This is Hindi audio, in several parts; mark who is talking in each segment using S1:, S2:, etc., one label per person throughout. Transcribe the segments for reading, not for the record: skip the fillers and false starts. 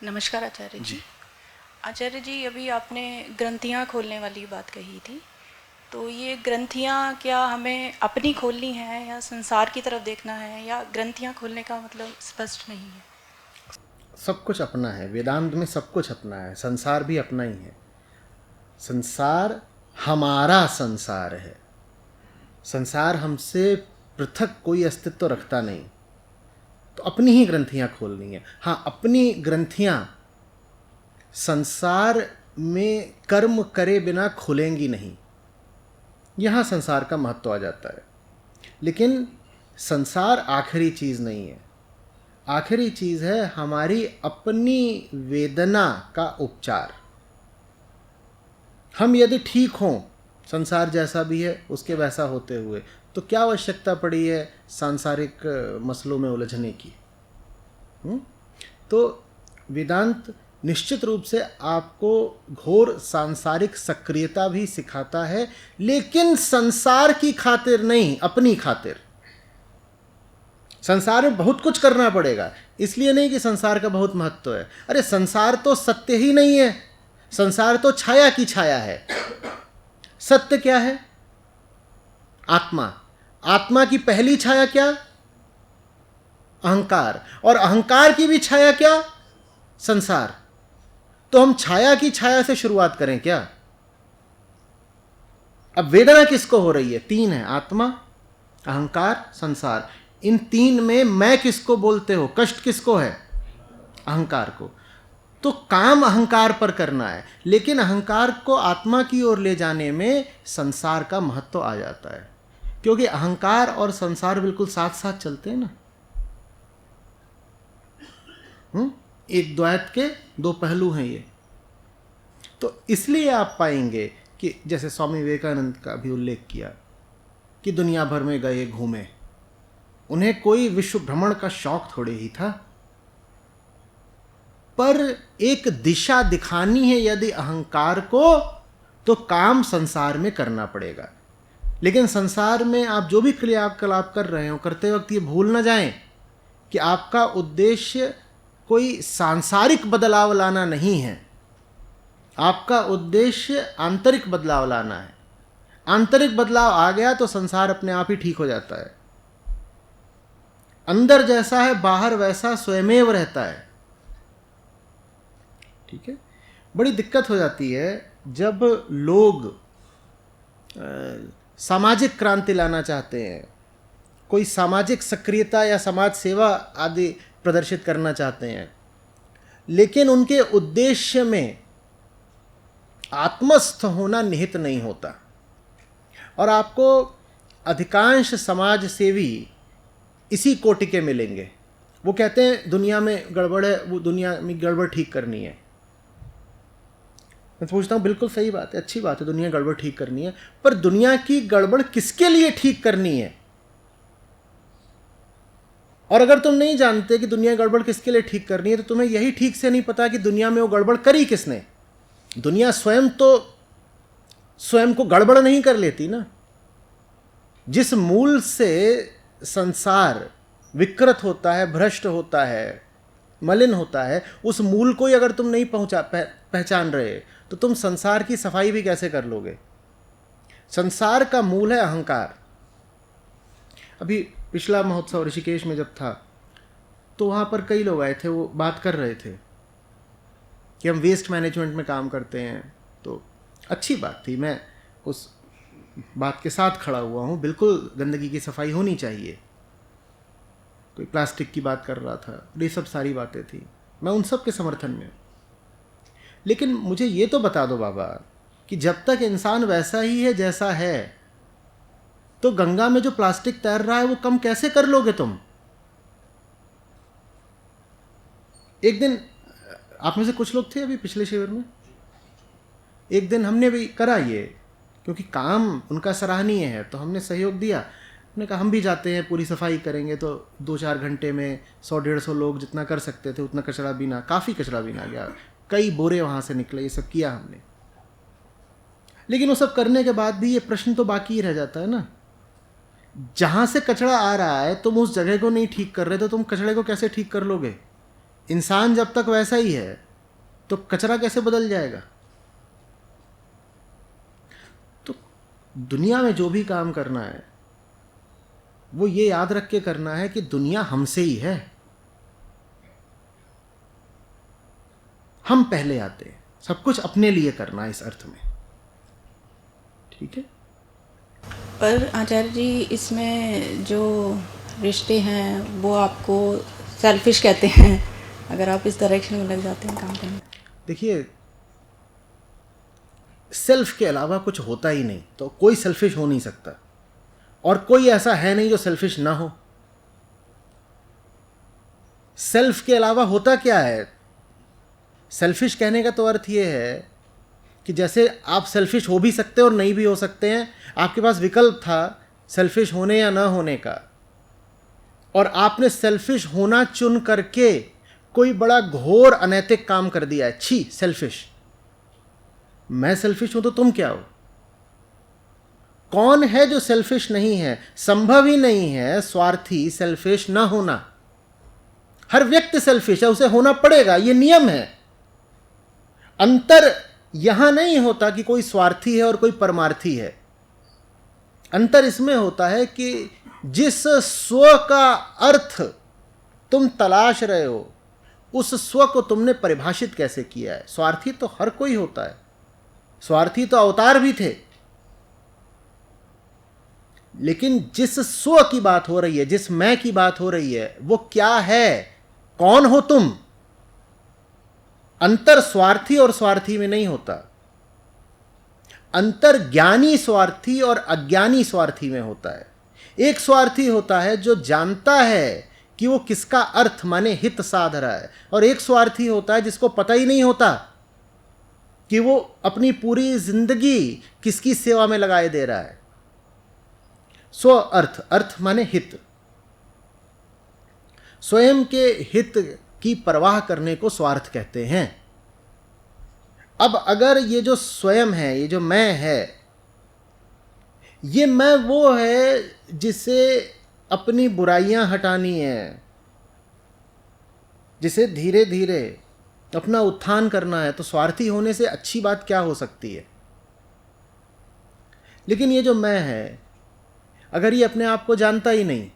S1: नमस्कार आचार्य जी। आचार्य जी, अभी आपने ग्रंथियाँ खोलने वाली बात कही थी, तो ये ग्रंथियाँ क्या हमें अपनी खोलनी है या संसार की तरफ देखना है, या ग्रंथियाँ खोलने का मतलब स्पष्ट नहीं है?
S2: सब कुछ अपना है, वेदांत में सब कुछ अपना है, संसार भी अपना ही है। संसार हमारा संसार है, संसार हमसे पृथक कोई अस्तित्व रखता नहीं। तो अपनी ही ग्रंथियां खोलनी है। हाँ, अपनी ग्रंथियां संसार में कर्म करे बिना खुलेंगी नहीं, यहाँ संसार का महत्व आ जाता है। लेकिन संसार आखिरी चीज़ नहीं है, आखिरी चीज़ है हमारी अपनी वेदना का उपचार। हम यदि ठीक हों, संसार जैसा भी है उसके वैसा होते हुए, तो क्या आवश्यकता पड़ी है सांसारिक मसलों में उलझने की? तो वेदांत निश्चित रूप से आपको घोर सांसारिक सक्रियता भी सिखाता है, लेकिन संसार की खातिर नहीं, अपनी खातिर। संसार में बहुत कुछ करना पड़ेगा, इसलिए नहीं कि संसार का बहुत महत्व है। अरे संसार तो सत्य ही नहीं है, संसार तो छाया की छाया है। सत्य क्या है? आत्मा। आत्मा की पहली छाया क्या? अहंकार। और अहंकार की भी छाया क्या? संसार। तो हम छाया की छाया से शुरुआत करें क्या? अब वेदना किसको हो रही है? तीन है, आत्मा, अहंकार, संसार। इन तीन में मैं किसको बोलते हो? कष्ट किसको है? अहंकार को। तो काम अहंकार पर करना है, लेकिन अहंकार को आत्मा की ओर ले जाने में संसार का महत्व आ जाता है, क्योंकि अहंकार और संसार बिल्कुल साथ साथ चलते हैं ना। एक द्वैत के दो पहलू हैं ये। तो इसलिए आप पाएंगे कि जैसे स्वामी विवेकानंद का भी उल्लेख किया कि दुनिया भर में गए घूमे, उन्हें कोई विश्व भ्रमण का शौक थोड़े ही था, पर एक दिशा दिखानी है यदि अहंकार को, तो काम संसार में करना पड़ेगा। लेकिन संसार में आप जो भी क्रियाकलाप कर रहे हो, करते वक्त ये भूल न जाएं कि आपका उद्देश्य कोई सांसारिक बदलाव लाना नहीं है, आपका उद्देश्य आंतरिक बदलाव लाना है। आंतरिक बदलाव आ गया तो संसार अपने आप ही ठीक हो जाता है। अंदर जैसा है बाहर वैसा स्वयमेव रहता है। ठीक है। बड़ी दिक्कत हो जाती है जब लोग सामाजिक क्रांति लाना चाहते हैं, कोई सामाजिक सक्रियता या समाज सेवा आदि प्रदर्शित करना चाहते हैं, लेकिन उनके उद्देश्य में आत्मस्थ होना निहित नहीं होता। और आपको अधिकांश समाज सेवी इसी कोटि के मिलेंगे। वो कहते हैं दुनिया में गड़बड़ है, वो दुनिया में गड़बड़ ठीक करनी है। मैं पूछता हूँ, बिल्कुल सही बात है, अच्छी बात है, दुनिया गड़बड़ ठीक करनी है, पर दुनिया की गड़बड़ किसके लिए ठीक करनी है? और अगर तुम नहीं जानते कि दुनिया गड़बड़ किसके लिए ठीक करनी है, तो तुम्हें यही ठीक से नहीं पता कि दुनिया में वो गड़बड़ करी किसने। दुनिया स्वयं तो स्वयं को गड़बड़ नहीं कर लेती ना। जिस मूल से संसार विकृत होता है, भ्रष्ट होता है, मलिन होता है, उस मूल को ही अगर तुम नहीं पहचान रहे, तो तुम संसार की सफाई भी कैसे कर लोगे? संसार का मूल है अहंकार। अभी पिछला महोत्सव ऋषिकेश में जब था, तो वहाँ पर कई लोग आए थे, वो बात कर रहे थे कि हम वेस्ट मैनेजमेंट में काम करते हैं। तो अच्छी बात थी, मैं उस बात के साथ खड़ा हुआ हूँ, बिल्कुल गंदगी की सफाई होनी चाहिए। कोई प्लास्टिक की बात कर रहा था, ये सब सारी बातें थी, मैं उन सब के समर्थन में। लेकिन मुझे ये तो बता दो बाबा कि जब तक इंसान वैसा ही है जैसा है, तो गंगा में जो प्लास्टिक तैर रहा है वो कम कैसे कर लोगे तुम? एक दिन आप में से कुछ लोग थे अभी पिछले शिविर में, एक दिन हमने भी करा ये, क्योंकि काम उनका सराहनीय है तो हमने सहयोग दिया। हमने कहा हम भी जाते हैं, पूरी सफाई करेंगे, तो 2-4 घंटे में 100-150 लोग जितना कर सकते थे उतना कचरा बीना, काफ़ी कचरा बीना गया, कई बोरे वहाँ से निकले, ये सब किया हमने। लेकिन वो सब करने के बाद भी ये प्रश्न तो बाकी ही रह जाता है ना, जहाँ से कचरा आ रहा है तुम उस जगह को नहीं ठीक कर रहे, तो तुम कचरे को कैसे ठीक कर लोगे? इंसान जब तक वैसा ही है तो कचरा कैसे बदल जाएगा? तो दुनिया में जो भी काम करना है वो ये याद रख के करना है कि दुनिया हमसे ही है, हम पहले आते हैं, सब कुछ अपने लिए करना है इस अर्थ में। ठीक है।
S1: पर आचार्य जी, इसमें जो रिश्ते हैं वो आपको सेल्फिश कहते हैं, अगर आप इस डायरेक्शन में लग जाते हैं काम करने।
S2: देखिए, सेल्फ के अलावा कुछ होता ही नहीं, तो कोई सेल्फिश हो नहीं सकता, और कोई ऐसा है नहीं जो सेल्फिश ना हो। सेल्फ के अलावा होता क्या है? सेल्फिश कहने का तो अर्थ ये है कि जैसे आप सेल्फिश हो भी सकते हैं और नहीं भी हो सकते हैं, आपके पास विकल्प था सेल्फिश होने या ना होने का, और आपने सेल्फिश होना चुन करके कोई बड़ा घोर अनैतिक काम कर दिया है। छी, सेल्फिश। मैं सेल्फिश हूं तो तुम क्या हो? कौन है जो सेल्फिश नहीं है? संभव ही नहीं है स्वार्थी सेल्फिश ना होना। हर व्यक्ति सेल्फिश है, उसे होना पड़ेगा, यह नियम है। अंतर यहां नहीं होता कि कोई स्वार्थी है और कोई परमार्थी है। अंतर इसमें होता है कि जिस स्व का अर्थ तुम तलाश रहे हो, उस स्व को तुमने परिभाषित कैसे किया है। स्वार्थी तो हर कोई होता है, स्वार्थी तो अवतार भी थे, लेकिन जिस स्व की बात हो रही है, जिस मैं की बात हो रही है, वो क्या है? कौन हो तुम? अंतर स्वार्थी और स्वार्थी में नहीं होता, अंतर ज्ञानी स्वार्थी और अज्ञानी स्वार्थी में होता है। एक स्वार्थी होता है जो जानता है कि वो किसका अर्थ माने हित साध रहा है, और एक स्वार्थी होता है जिसको पता ही नहीं होता कि वो अपनी पूरी जिंदगी किसकी सेवा में लगाए दे रहा है। स्व अर्थ, अर्थ माने हित, स्वयं के हित की परवाह करने को स्वार्थ कहते हैं। अब अगर ये जो स्वयं है, ये जो मैं है, ये मैं वो है जिसे अपनी बुराइयां हटानी है, जिसे धीरे धीरे अपना उत्थान करना है, तो स्वार्थी होने से अच्छी बात क्या हो सकती है? लेकिन ये जो मैं है, अगर ये अपने आप को जानता ही नहीं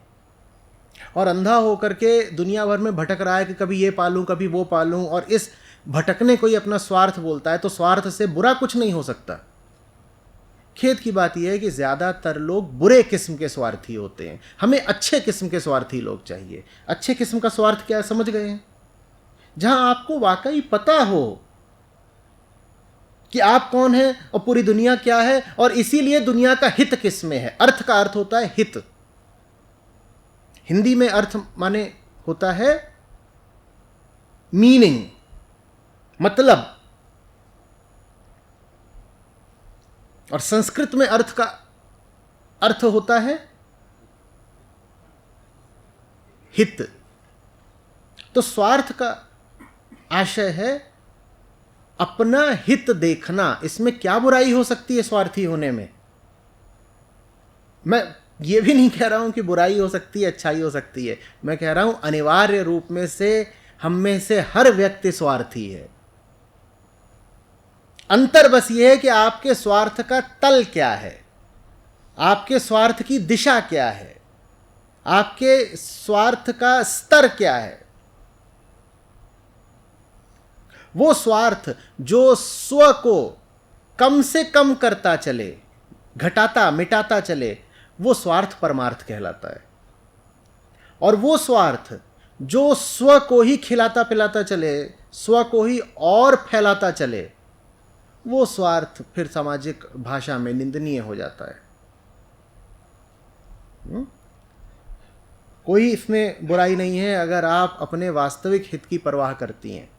S2: और अंधा होकर के दुनिया भर में भटक रहा है कि कभी ये पालूं कभी वो पालूं, और इस भटकने को ही अपना स्वार्थ बोलता है, तो स्वार्थ से बुरा कुछ नहीं हो सकता। खेद की बात यह है कि ज़्यादातर लोग बुरे किस्म के स्वार्थी होते हैं। हमें अच्छे किस्म के स्वार्थी लोग चाहिए। अच्छे किस्म का स्वार्थ क्या है, समझ गए हैं? जहां आपको वाकई पता हो कि आप कौन हैं और पूरी दुनिया क्या है, और इसीलिए दुनिया का हित किस में है। अर्थ का अर्थ होता है हित। हिंदी में अर्थ माने होता है मीनिंग, मतलब, और संस्कृत में अर्थ का अर्थ होता है हित। तो स्वार्थ का आशय है अपना हित देखना। इसमें क्या बुराई हो सकती है स्वार्थी होने में? मैं ये भी नहीं कह रहा हूं कि बुराई हो सकती है, अच्छाई हो सकती है। मैं कह रहा हूं अनिवार्य रूप में से हम में से हर व्यक्ति स्वार्थी है। अंतर बस ये है कि आपके स्वार्थ का तल क्या है, आपके स्वार्थ की दिशा क्या है, आपके स्वार्थ का स्तर क्या है। वो स्वार्थ जो स्व को कम से कम करता चले, घटाता मिटाता चले, वो स्वार्थ परमार्थ कहलाता है। और वो स्वार्थ जो स्व को ही खिलाता पिलाता चले, स्व को ही और फैलाता चले, वो स्वार्थ फिर सामाजिक भाषा में निंदनीय हो जाता है। कोई इसमें बुराई नहीं है अगर आप अपने वास्तविक हित की परवाह करती हैं।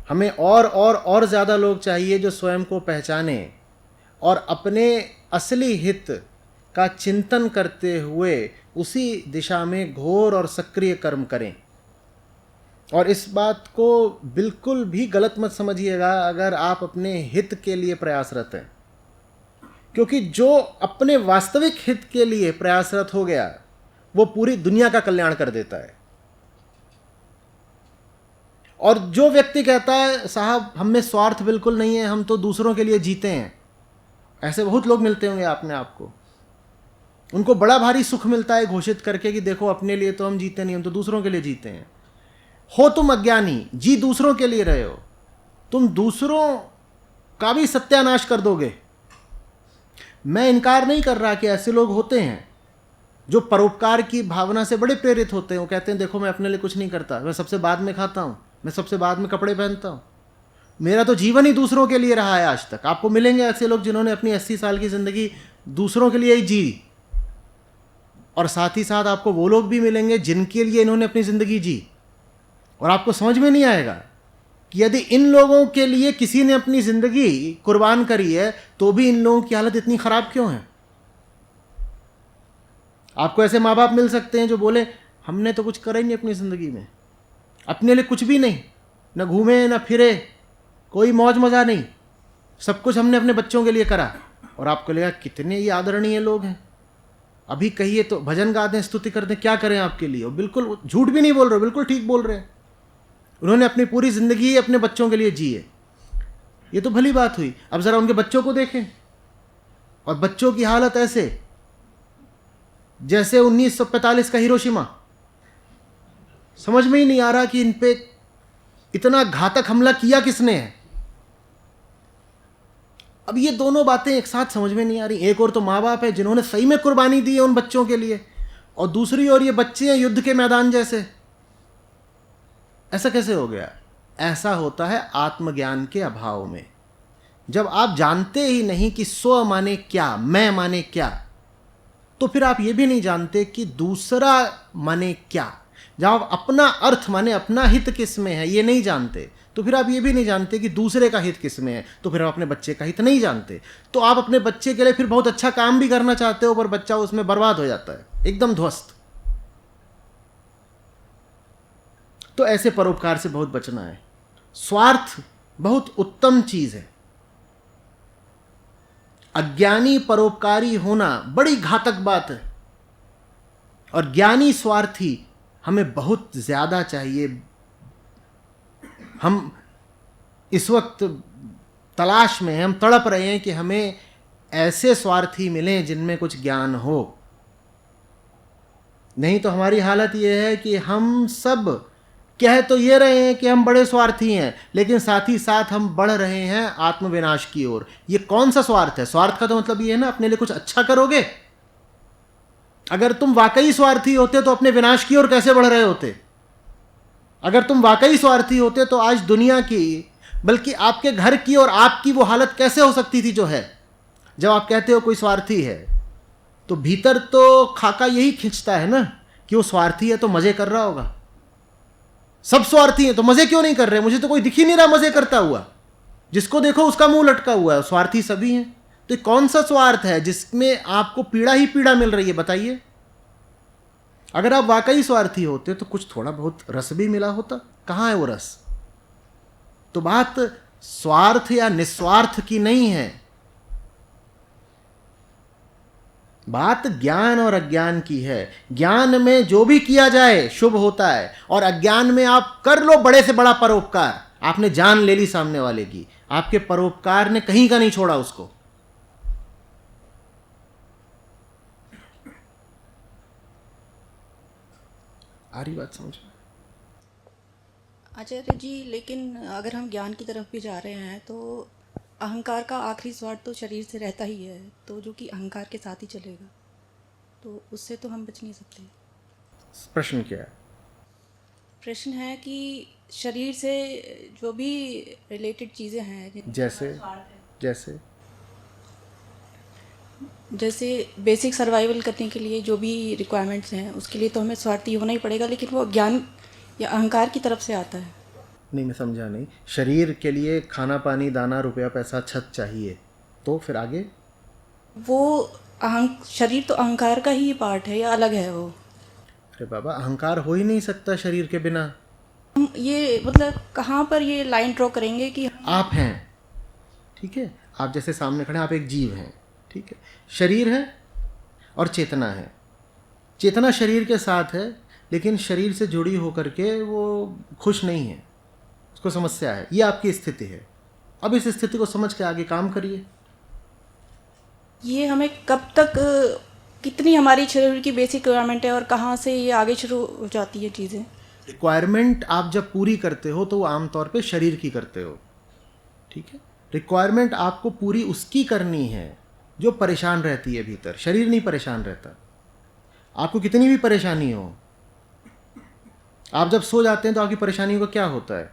S2: हमें और ज़्यादा लोग चाहिए जो स्वयं को पहचाने और अपने असली हित का चिंतन करते हुए उसी दिशा में घोर और सक्रिय कर्म करें। और इस बात को बिल्कुल भी गलत मत समझिएगा अगर आप अपने हित के लिए प्रयासरत हैं, क्योंकि जो अपने वास्तविक हित के लिए प्रयासरत हो गया वो पूरी दुनिया का कल्याण कर देता है। और जो व्यक्ति कहता है साहब हम में स्वार्थ बिल्कुल नहीं है, हम तो दूसरों के लिए जीते हैं, ऐसे बहुत लोग मिलते होंगे आपने आपको। उनको बड़ा भारी सुख मिलता है घोषित करके कि देखो अपने लिए तो हम जीते नहीं, हम तो दूसरों के लिए जीते हैं। हो तुम अज्ञानी, जी दूसरों के लिए रहे हो, तुम दूसरों का भी सत्यानाश कर दोगे। मैं इनकार नहीं कर रहा कि ऐसे लोग होते हैं जो परोपकार की भावना से बड़े प्रेरित होते हैं। वो कहते हैं देखो मैं अपने लिए कुछ नहीं करता, मैं सबसे बाद में खाता हूँ, मैं सबसे बाद में कपड़े पहनता हूँ, मेरा तो जीवन ही दूसरों के लिए रहा है आज तक। आपको मिलेंगे ऐसे लोग जिन्होंने अपनी 80 साल की ज़िंदगी दूसरों के लिए ही जी, और साथ ही साथ आपको वो लोग भी मिलेंगे जिनके लिए इन्होंने अपनी ज़िंदगी जी, और आपको समझ में नहीं आएगा कि यदि इन लोगों के लिए किसी ने अपनी ज़िंदगी कुर्बान करी है तो भी इन लोगों की हालत इतनी ख़राब क्यों है। आपको ऐसे माँ बाप मिल सकते हैं जो बोले हमने तो कुछ करा ही नहीं अपनी ज़िंदगी में, अपने लिए कुछ भी नहीं, न घूमे न फिरे, कोई मौज मज़ा नहीं, सब कुछ हमने अपने बच्चों के लिए करा। और आपको लगा कितने ये आदरणीय लोग हैं, अभी कहिए तो भजन गाते हैं, स्तुति करते हैं, क्या करें आपके लिए। और बिल्कुल झूठ भी नहीं बोल रहे, बिल्कुल ठीक बोल रहे हैं। उन्होंने अपनी पूरी ज़िंदगी अपने बच्चों के लिए जी है, ये तो भली बात हुई। अब ज़रा उनके बच्चों को देखें, और बच्चों की हालत ऐसे जैसे 1945 का हिरोशिमा। समझ में ही नहीं आ रहा कि इन पे इतना घातक हमला किया किसने है। अब ये दोनों बातें एक साथ समझ में नहीं आ रही। एक और तो माँ बाप है जिन्होंने सही में कुर्बानी दी है उन बच्चों के लिए, और दूसरी ओर ये बच्चे हैं युद्ध के मैदान जैसे। ऐसा कैसे हो गया? ऐसा होता है आत्मज्ञान के अभाव में। जब आप जानते ही नहीं कि स्व माने क्या, मैं माने क्या, तो फिर आप ये भी नहीं जानते कि दूसरा माने क्या। जब आप अपना अर्थ माने अपना हित किस में है ये नहीं जानते, तो फिर आप ये भी नहीं जानते कि दूसरे का हित किस में है, तो फिर आप अपने बच्चे का हित नहीं जानते। तो आप अपने बच्चे के लिए फिर बहुत अच्छा काम भी करना चाहते हो, पर बच्चा उसमें बर्बाद हो जाता है, एकदम ध्वस्त। तो ऐसे परोपकार से बहुत बचना है। स्वार्थ बहुत उत्तम चीज है, अज्ञानी परोपकारी होना बड़ी घातक बात है, और ज्ञानी स्वार्थी हमें बहुत ज्यादा चाहिए। हम इस वक्त तलाश में हैं, हम तड़प रहे हैं कि हमें ऐसे स्वार्थी मिलें जिनमें कुछ ज्ञान हो। नहीं तो हमारी हालत यह है कि हम सब कह तो ये रहे हैं कि हम बड़े स्वार्थी हैं, लेकिन साथ ही साथ हम बढ़ रहे हैं आत्मविनाश की ओर। ये कौन सा स्वार्थ है? स्वार्थ का तो मतलब ये है ना अपने लिए कुछ अच्छा करोगे। अगर तुम वाकई स्वार्थी होते तो अपने विनाश की ओर कैसे बढ़ रहे होते? अगर तुम वाकई स्वार्थी होते तो आज दुनिया की, बल्कि आपके घर की और आपकी वो हालत कैसे हो सकती थी जो है। जब आप कहते हो कोई स्वार्थी है, तो भीतर तो खाका यही खींचता है ना कि वो स्वार्थी है तो मजे कर रहा होगा। सब स्वार्थी हैं तो मजे क्यों नहीं कर रहे? मुझे तो कोई दिख ही नहीं रहा मजे करता हुआ, जिसको देखो उसका मुंह लटका हुआ है। स्वार्थी सभी हैं। तो ये कौन सा स्वार्थ है जिसमें आपको पीड़ा ही पीड़ा मिल रही है? बताइए। अगर आप वाकई स्वार्थी होते तो कुछ थोड़ा बहुत रस भी मिला होता। कहाँ है वो रस? तो बात स्वार्थ या निस्वार्थ की नहीं है, बात ज्ञान और अज्ञान की है। ज्ञान में जो भी किया जाए शुभ होता है, और अज्ञान में आप कर लो बड़े से बड़ा परोपकार, आपने जान ले ली सामने वाले की, आपके परोपकार ने कहीं का नहीं छोड़ा उसको। आ रही बात समझ में?
S1: आचार्य जी, लेकिन अगर हम ज्ञान की तरफ भी जा रहे हैं तो अहंकार का आखिरी स्वार्थ तो शरीर से रहता ही है, तो जो कि अहंकार के साथ ही चलेगा, तो उससे तो हम बच नहीं सकते।
S2: प्रश्न क्या है?
S1: प्रश्न है कि शरीर से जो भी रिलेटेड चीज़ें हैं,
S2: जैसे
S1: जैसे बेसिक सर्वाइवल करने के लिए जो भी रिक्वायरमेंट्स हैं, उसके लिए तो हमें स्वार्थी होना ही पड़ेगा, लेकिन वो ज्ञान या अहंकार की तरफ से आता है।
S2: नहीं, मैं समझा नहीं। शरीर के लिए खाना पानी दाना रुपया पैसा छत चाहिए, तो फिर आगे?
S1: वो शरीर तो अहंकार का ही पार्ट है या अलग है वो?
S2: अरे बाबा, अहंकार हो ही नहीं सकता शरीर के बिना।
S1: हम ये मतलब कहाँ पर ये लाइन ड्रॉ करेंगे कि
S2: आप हैं, ठीक है, आप जैसे सामने खड़े, आप एक जीव हैं, ठीक है, शरीर है और चेतना है। चेतना शरीर के साथ है, लेकिन शरीर से जुड़ी होकर के वो खुश नहीं है। उसको समस्या है, ये आपकी स्थिति है। अब इस स्थिति को समझ के आगे काम करिए।
S1: ये हमें कब तक कितनी हमारी शरीर की बेसिक रिक्वायरमेंट है और कहाँ से ये आगे शुरू हो जाती है चीज़ें?
S2: रिक्वायरमेंट आप जब पूरी करते हो तो वो आमतौर पे शरीर की करते हो, ठीक है। रिक्वायरमेंट आपको पूरी उसकी करनी है जो परेशान रहती है भीतर, शरीर नहीं परेशान रहता। आपको कितनी भी परेशानी हो, आप जब सो जाते हैं तो आपकी परेशानी को क्या होता है?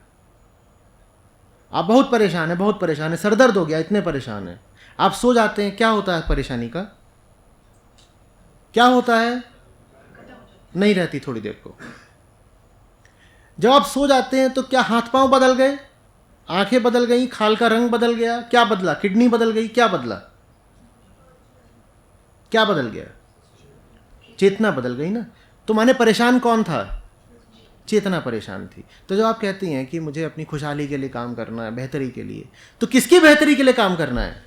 S2: आप बहुत परेशान है, सर दर्द हो गया, इतने परेशान है, आप सो जाते हैं, क्या होता है परेशानी का? क्या होता है? नहीं रहती थोड़ी देर को। जब आप सो जाते हैं तो क्या हाथ पांव बदल गए, आंखें बदल गई, खाल का रंग बदल गया? क्या बदला? किडनी बदल गई? क्या बदला? क्या बदल गया? चेतना बदल गई ना। तो माने परेशान कौन था? चेतना परेशान थी। तो जब आप कहती हैं कि मुझे अपनी खुशहाली के लिए काम करना है, बेहतरी के लिए, तो किसकी बेहतरी के लिए काम करना है?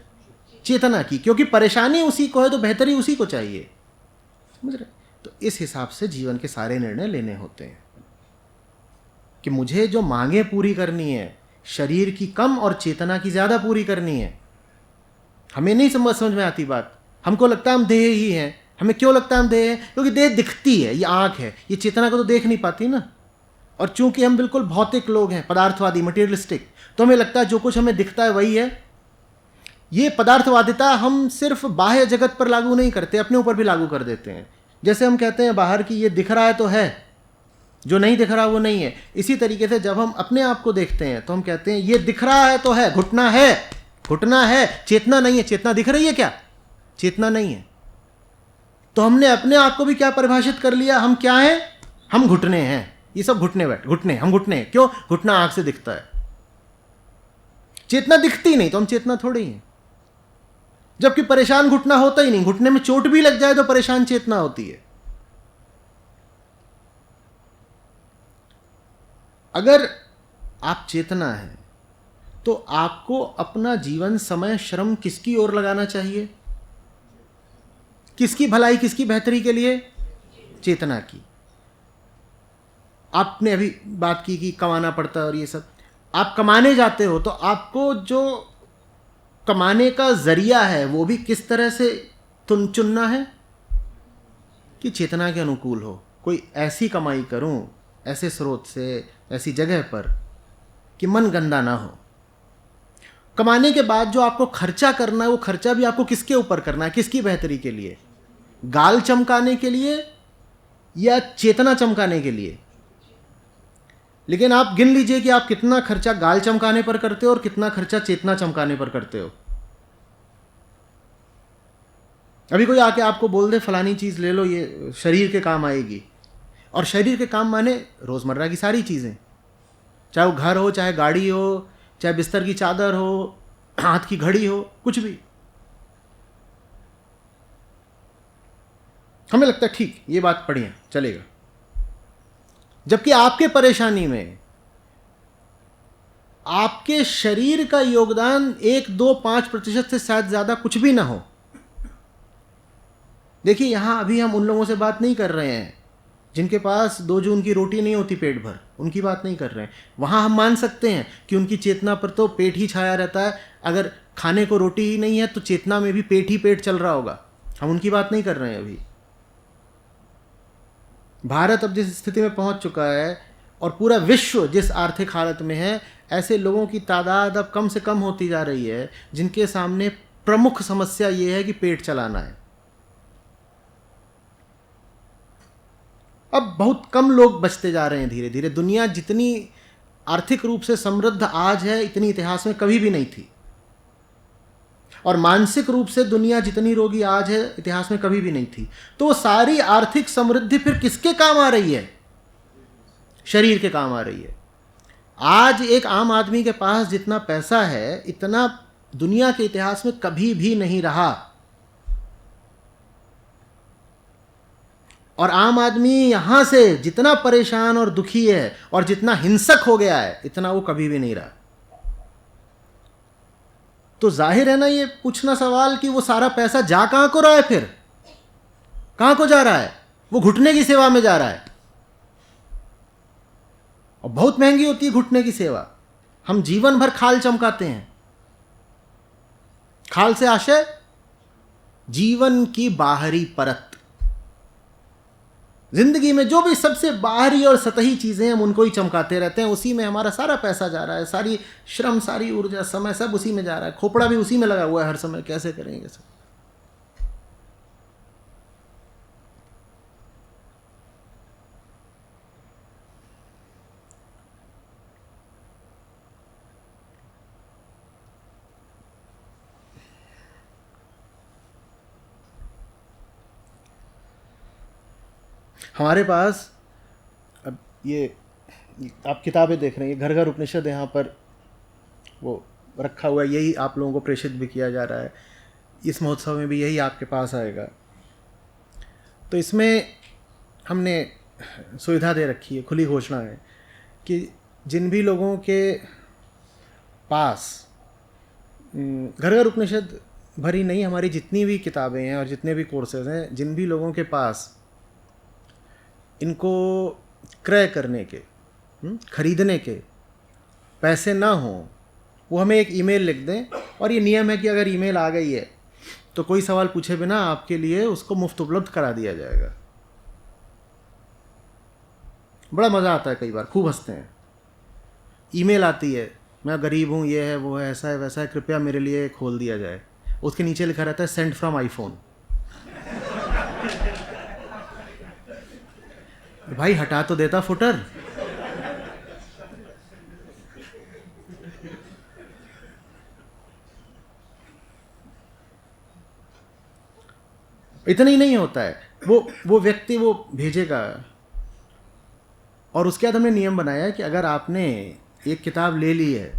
S2: चेतना की, क्योंकि परेशानी उसी को है तो बेहतरी उसी को चाहिए, समझ रहे? तो इस हिसाब से जीवन के सारे निर्णय लेने होते हैं कि मुझे जो मांगे पूरी करनी है, शरीर की कम और चेतना की ज़्यादा पूरी करनी है। हमें नहीं समझ में आती बात। हमको लगता है हम देह ही हैं। हमें क्यों लगता है हम देह हैं? क्योंकि देह दिखती है, ये आँख है, ये चेतना को तो देख नहीं पाती ना। और चूंकि हम बिल्कुल भौतिक लोग हैं, पदार्थवादी, मटेरियलिस्टिक, तो हमें लगता है जो कुछ हमें दिखता है वही है। ये पदार्थवादिता हम सिर्फ बाह्य जगत पर लागू नहीं करते, अपने ऊपर भी लागू कर देते हैं। जैसे हम कहते हैं बाहर की ये दिख रहा है तो है, जो नहीं दिख रहा वो नहीं है। इसी तरीके से जब हम अपने आप को देखते हैं तो हम कहते हैं ये दिख रहा है तो है, घुटना है, घुटना है, चेतना नहीं है। चेतना दिख रही है क्या? चेतना नहीं है। तो हमने अपने आप को भी क्या परिभाषित कर लिया? हम क्या हैं? हम घुटने हैं। ये सब घुटने, हम घुटने हैं। क्यों? घुटना आंख से दिखता है, चेतना दिखती नहीं, तो हम चेतना थोड़ी हैं। जबकि परेशान घुटना होता ही नहीं, घुटने में चोट भी लग जाए तो परेशान चेतना होती है। अगर आप चेतना है तो आपको अपना जीवन, समय, श्रम किसकी ओर लगाना चाहिए? किसकी भलाई, किसकी बेहतरी के लिए? चेतना की। आपने अभी बात की कि कमाना पड़ता है और ये सब। आप कमाने जाते हो तो आपको जो कमाने का जरिया है वो भी किस तरह से चुनना है कि चेतना के अनुकूल हो। कोई ऐसी कमाई करूं, ऐसे स्रोत से, ऐसी जगह पर कि मन गंदा ना हो। कमाने के बाद जो आपको खर्चा करना है वो खर्चा भी आपको किसके ऊपर करना है? किसकी बेहतरी के लिए? गाल चमकाने के लिए या चेतना चमकाने के लिए? लेकिन आप गिन लीजिए कि आप कितना खर्चा गाल चमकाने पर करते हो और कितना खर्चा चेतना चमकाने पर करते हो। अभी कोई आके आपको बोल दे फलानी चीज ले लो, ये शरीर के काम आएगी। और शरीर के काम माने रोजमर्रा की सारी चीजें, चाहे वो घर हो, चाहे गाड़ी हो, चाहे बिस्तर की चादर हो, हाथ की घड़ी हो, कुछ भी। हमें लगता है ठीक, ये बात बढ़िया चलेगा। जबकि आपके परेशानी में आपके शरीर का योगदान 1, 2, 5% से शायद ज्यादा कुछ भी ना हो। देखिए, यहां अभी हम उन लोगों से बात नहीं कर रहे हैं जिनके पास 2 जून की रोटी नहीं होती पेट भर, उनकी बात नहीं कर रहे हैं। वहां हम मान सकते हैं कि उनकी चेतना पर तो पेट ही छाया रहता है। अगर खाने को रोटी ही नहीं है तो चेतना में भी पेट ही पेट चल रहा होगा। हम उनकी बात नहीं कर रहे हैं अभी। भारत अब जिस स्थिति में पहुंच चुका है और पूरा विश्व जिस आर्थिक हालत में है, ऐसे लोगों की तादाद अब कम से कम होती जा रही है जिनके सामने प्रमुख समस्या ये है कि पेट चलाना है। अब बहुत कम लोग बचते जा रहे हैं धीरे धीरे। दुनिया जितनी आर्थिक रूप से समृद्ध आज है, इतनी इतिहास में कभी भी नहीं थी। और मानसिक रूप से दुनिया जितनी रोगी आज है, इतिहास में कभी भी नहीं थी। तो वो सारी आर्थिक समृद्धि फिर किसके काम आ रही है? शरीर के काम आ रही है। आज एक आम आदमी के पास जितना पैसा है, इतना दुनिया के इतिहास में कभी भी नहीं रहा। और आम आदमी यहां से जितना परेशान और दुखी है और जितना हिंसक हो गया है, इतना वो कभी भी नहीं रहा। तो जाहिर है ना ये पूछना सवाल कि वो सारा पैसा जा कहां को रहा है? फिर कहां को जा रहा है? वो घुटने की सेवा में जा रहा है। और बहुत महंगी होती है घुटने की सेवा। हम जीवन भर खाल चमकाते हैं। खाल से आशय जीवन की बाहरी परत। जिंदगी में जो भी सबसे बाहरी और सतही चीजें हम उनको ही चमकाते रहते हैं, उसी में हमारा सारा पैसा जा रहा है, सारी श्रम, सारी ऊर्जा, समय सब उसी में जा रहा है। खोपड़ा भी उसी में लगा हुआ है हर समय, कैसे करेंगे सब। हमारे पास अब ये आप किताबें देख रहे हैं, घर घर उपनिषद यहाँ पर वो रखा हुआ है, यही आप लोगों को प्रेषित भी किया जा रहा है। इस महोत्सव में भी यही आपके पास आएगा। तो इसमें हमने सुविधा दे रखी है, खुली घोषणा है कि जिन भी लोगों के पास घर घर उपनिषद भरी नहीं, हमारी जितनी भी किताबें हैं और जितने भी कोर्सेज हैं, जिन भी लोगों के पास इनको क्रय करने के, खरीदने के पैसे ना हों, वो हमें एक ईमेल लिख दें। और ये नियम है कि अगर ईमेल आ गई है तो कोई सवाल पूछे बिना आपके लिए उसको मुफ्त उपलब्ध करा दिया जाएगा। बड़ा मज़ा आता है, कई बार खूब हंसते हैं। ईमेल आती है, मैं गरीब हूँ, ये है, वो है, ऐसा है, वैसा है, कृपया मेरे लिए खोल दिया जाए। उसके नीचे लिखा रहता है सेंड फ्रॉम आईफोन। भाई हटा तो देता फुटर। इतना ही नहीं होता है, वो व्यक्ति वो भेजेगा। और उसके बाद हमने नियम बनाया है कि अगर आपने एक किताब ले ली है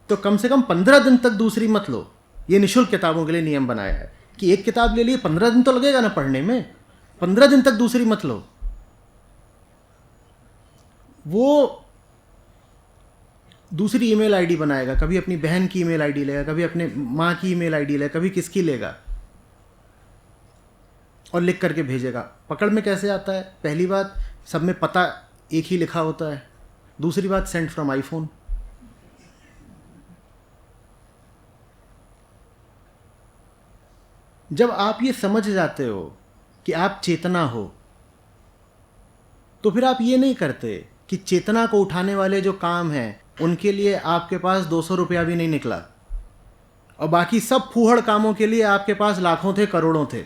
S2: तो कम से कम 15 दिन तक दूसरी मत लो। ये निःशुल्क किताबों के लिए नियम बनाया है कि एक किताब ले ली, 15 दिन तो लगेगा ना पढ़ने में, 15 दिन तक दूसरी मत लो। वो दूसरी ईमेल आईडी बनाएगा, कभी अपनी बहन की ईमेल आईडी लेगा, कभी अपने माँ की ईमेल आईडी लेगा, कभी किसकी लेगा, और लिख करके भेजेगा। पकड़ में कैसे आता है? पहली बात, सब में पता एक ही लिखा होता है। दूसरी बात, सेंड फ्रॉम आईफोन। जब आप ये समझ जाते हो कि आप चेतना हो, तो फिर आप ये नहीं करते कि चेतना को उठाने वाले जो काम हैं उनके लिए आपके पास 200 रुपया भी नहीं निकला, और बाकी सब फूहड़ कामों के लिए आपके पास लाखों थे, करोड़ों थे।